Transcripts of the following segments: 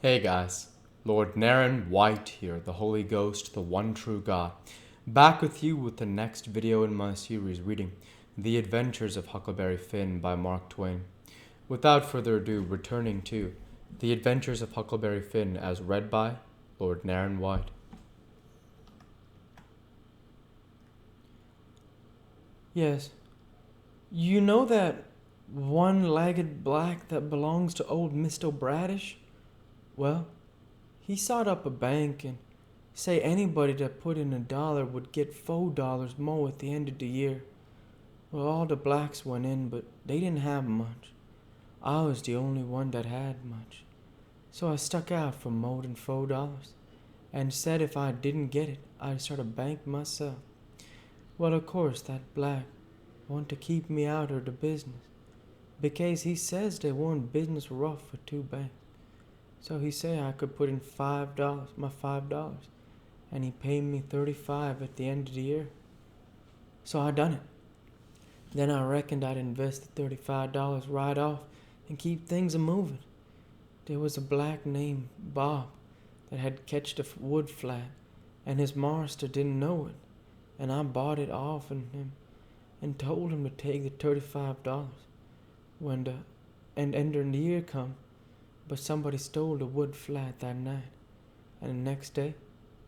Hey guys, Lord Naren White here, the Holy Ghost, the one true God, back with you with the next video in my series reading The Adventures of Huckleberry Finn by Mark Twain. Without further ado, returning to The Adventures of Huckleberry Finn as read by Lord Naren White. Yes, you know that one-legged black that belongs to old Mr. Bradish? Well, he sawed up a bank and say anybody that put in $1 would get $4 more at the end of the year. Well, all the blacks went in, but they didn't have much. I was the only one that had much. So I stuck out for more than $4 and said if I didn't get it, I'd start a bank myself. Well, of course, that black wanted to keep me out of the business because he says they weren't business rough for two banks. So he said I could put in my $5, and he paid me $35 at the end of the year. So I done it. Then I reckoned I'd invest the $35 right off and keep things a-moving. There was a black named Bob that had catched a wood flat, and his master didn't know it, and I bought it off of him and told him to take the $35 when the end of the year come. But somebody stole the wood flat that night, and the next day,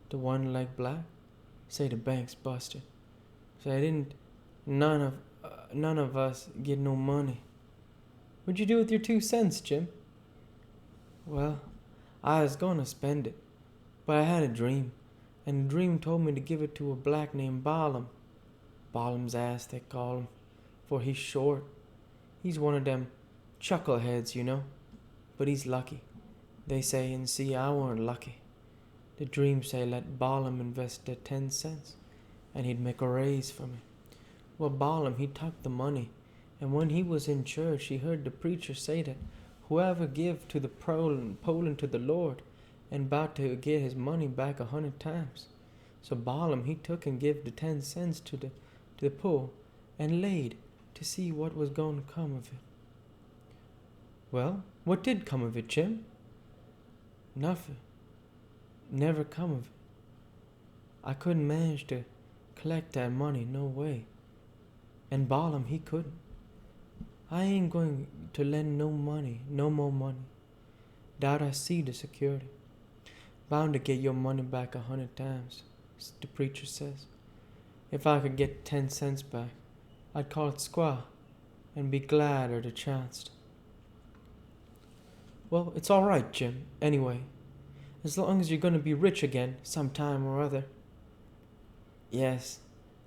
the one-legged black say the bank's busted. So none of us get no money. What'd you do with your 2 cents, Jim? Well, I was gonna spend it, but I had a dream, and the dream told me to give it to a black named Balaam. Balaam's ass, they call him, for he's short. He's one of them chuckleheads, you know. But he's lucky, they say, and see, I weren't lucky. The dream say let Balaam invest the 10 cents, and he'd make a raise for me. Well, Balaam, he took the money, and when he was in church, he heard the preacher say that whoever give to the Poland to the Lord, and about to get his money back 100 times. So Balaam, he took and gave the 10 cents to the poor, and laid to see what was going to come of it. Well, what did come of it, Jim? Nothing. Never come of it. I couldn't manage to collect that money, no way. And Balaam, he couldn't. I ain't going to lend no more money. Doubt I see the security. Bound to get your money back 100 times, the preacher says. If I could get 10 cents back, I'd call it squaw and be glad of the chance. Well, it's all right, Jim, anyway, as long as you're going to be rich again sometime or other. Yes,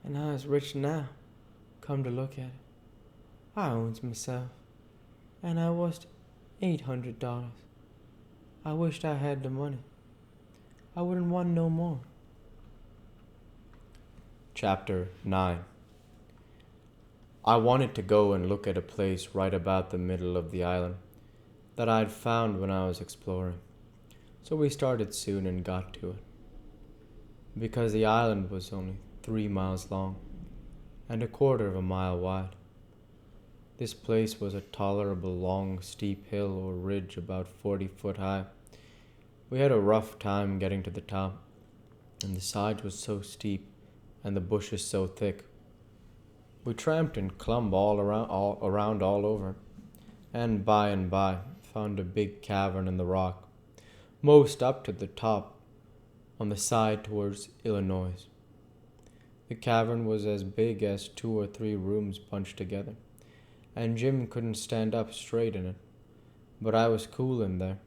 and I is rich now, come to look at it. I owns myself, and I was $800. I wished I had the money. I wouldn't want no more. Chapter 9. I wanted to go and look at a place right about the middle of the island that I'd found when I was exploring. So we started soon and got to it. Because the island was only 3 miles long and 1/4 of a mile wide. This place was a tolerable long, steep hill or ridge about 40 foot high. We had a rough time getting to the top, and the sides was so steep and the bushes so thick. We tramped and clumbed all over, and by found a big cavern in the rock, most up to the top, on the side towards Illinois. The cavern was as big as 2 or 3 rooms bunched together, and Jim couldn't stand up straight in it, but I was cool in there.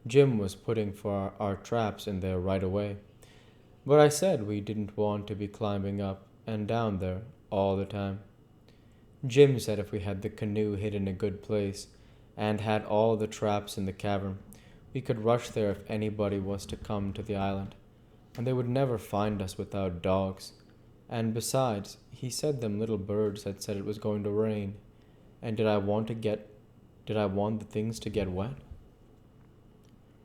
Jim was putting for our traps in there right away, but I said we didn't want to be climbing up and down there all the time. Jim said if we had the canoe hid in a good place and had all the traps in the cavern, we could rush there if anybody was to come to the island, and they would never find us without dogs. And besides, he said them little birds had said it was going to rain, and did I want the things to get wet?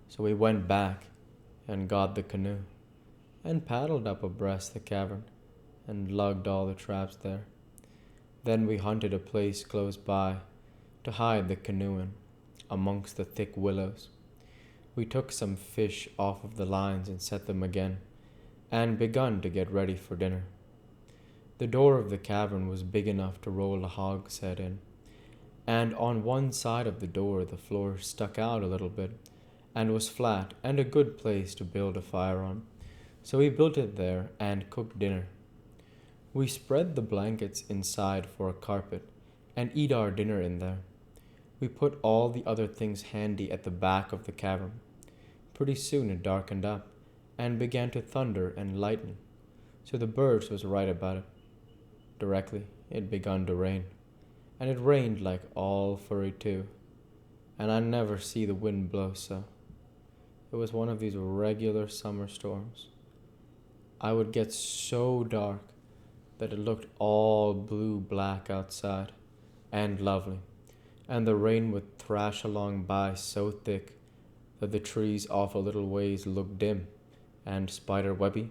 So we went back and got the canoe and paddled up abreast the cavern and lugged all the traps there. Then we hunted a place close by to hide the canoe in, amongst the thick willows. We took some fish off of the lines and set them again, and begun to get ready for dinner. The door of the cavern was big enough to roll a hogshead in, and on one side of the door the floor stuck out a little bit, and was flat and a good place to build a fire on. So we built it there and cooked dinner. We spread the blankets inside for a carpet, and eat our dinner in there. We put all the other things handy at the back of the cavern. Pretty soon it darkened up, and began to thunder and lighten, so the birds was right about it. Directly it begun to rain, and it rained like all furry too, and I never see the wind blow so. It was one of these regular summer storms. I would get so dark that it looked all blue-black outside, and lovely, and the rain would thrash along by so thick that the trees off a little ways looked dim and spider-webby,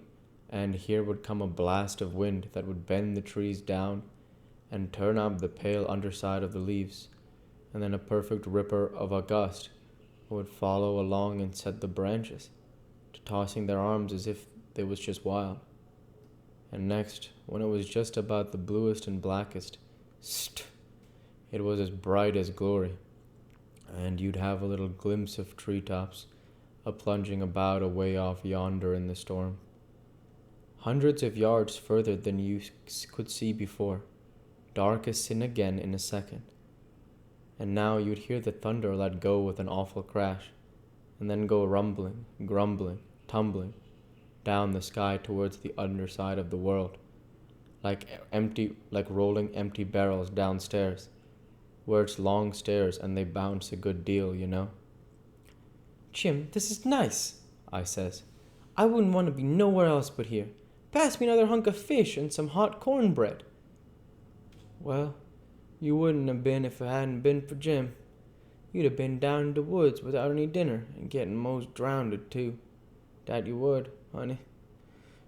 and here would come a blast of wind that would bend the trees down and turn up the pale underside of the leaves, and then a perfect ripper of a gust would follow along and set the branches to tossing their arms as if they was just wild. And next, when it was just about the bluest and blackest, it was as bright as glory, and you'd have a little glimpse of treetops a-plunging about away off yonder in the storm, hundreds of yards further than you could see before, dark as sin again in a second. And now you'd hear the thunder let go with an awful crash, and then go rumbling, grumbling, tumbling down the sky towards the underside of the world, like rolling empty barrels downstairs, where it's long stairs and they bounce a good deal, you know. Jim, this is nice, I says. I wouldn't want to be nowhere else but here. Pass me another hunk of fish and some hot cornbread. Well, you wouldn't have been if it hadn't been for Jim. You'd have been down in the woods without any dinner and getting most drowned too. That you would, honey.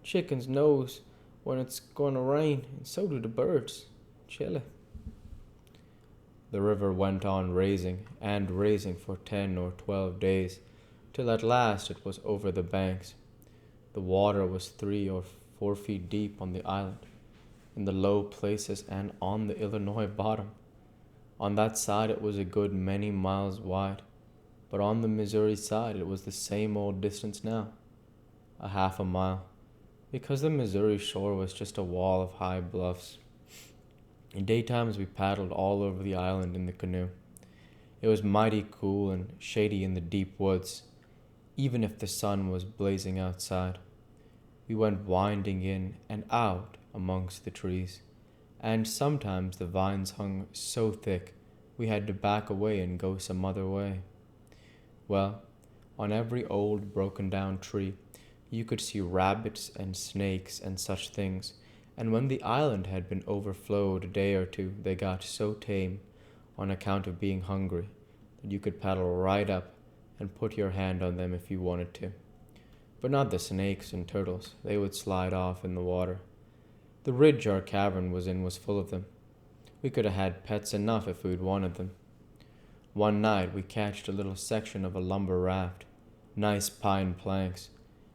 Chickens knows when it's going to rain, and so do the birds. Chilly. The river went on raising and raising for 10 or 12 days, till at last it was over the banks. The water was 3 or 4 feet deep on the island, in the low places and on the Illinois bottom. On that side it was a good many miles wide, but on the Missouri side it was the same old distance now, a half a mile, because the Missouri shore was just a wall of high bluffs. In daytimes we paddled all over the island in the canoe. It was mighty cool and shady in the deep woods, even if the sun was blazing outside. We went winding in and out amongst the trees, and sometimes the vines hung so thick we had to back away and go some other way. Well, on every old broken-down tree you could see rabbits and snakes and such things, and when the island had been overflowed a day or two, they got so tame, on account of being hungry, that you could paddle right up and put your hand on them if you wanted to. But not the snakes and turtles, they would slide off in the water. The ridge our cavern was in was full of them. We could have had pets enough if we'd wanted them. One night we catched a little section of a lumber raft, nice pine planks.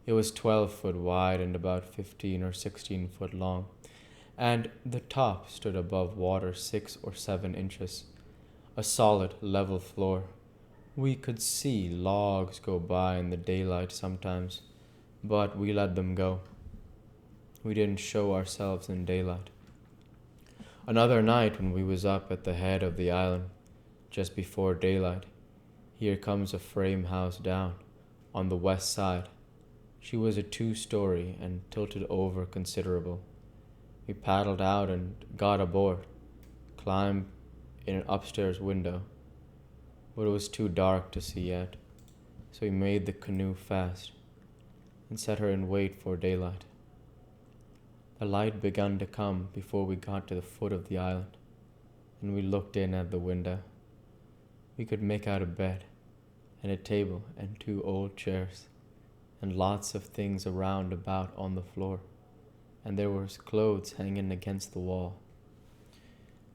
It was 12 foot wide and about 15 or 16 foot long, and the top stood above water 6 or 7 inches, a solid, level floor. We could see logs go by in the daylight sometimes, but we let them go. We didn't show ourselves in daylight. Another night when we was up at the head of the island, just before daylight, here comes a frame house down, on the west side. She was a 2-story and tilted over considerable. We paddled out and got aboard, climbed in an upstairs window, but it was too dark to see yet, so we made the canoe fast and set her in wait for daylight. The light began to come before we got to the foot of the island, and we looked in at the window. We could make out a bed and a table and 2 old chairs, and lots of things around about on the floor, and there was clothes hanging against the wall.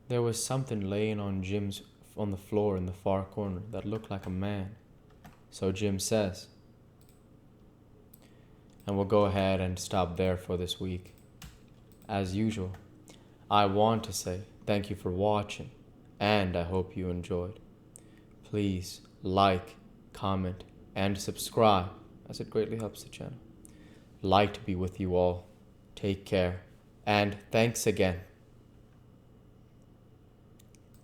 There was something laying on the floor in the far corner that looked like a man, So Jim says. And we'll go ahead and stop there for this week. As usual, I want to say thank you for watching, and I hope you enjoyed. Please like, comment, and subscribe, as it greatly helps the channel. Light be with you all. Take care, and thanks again.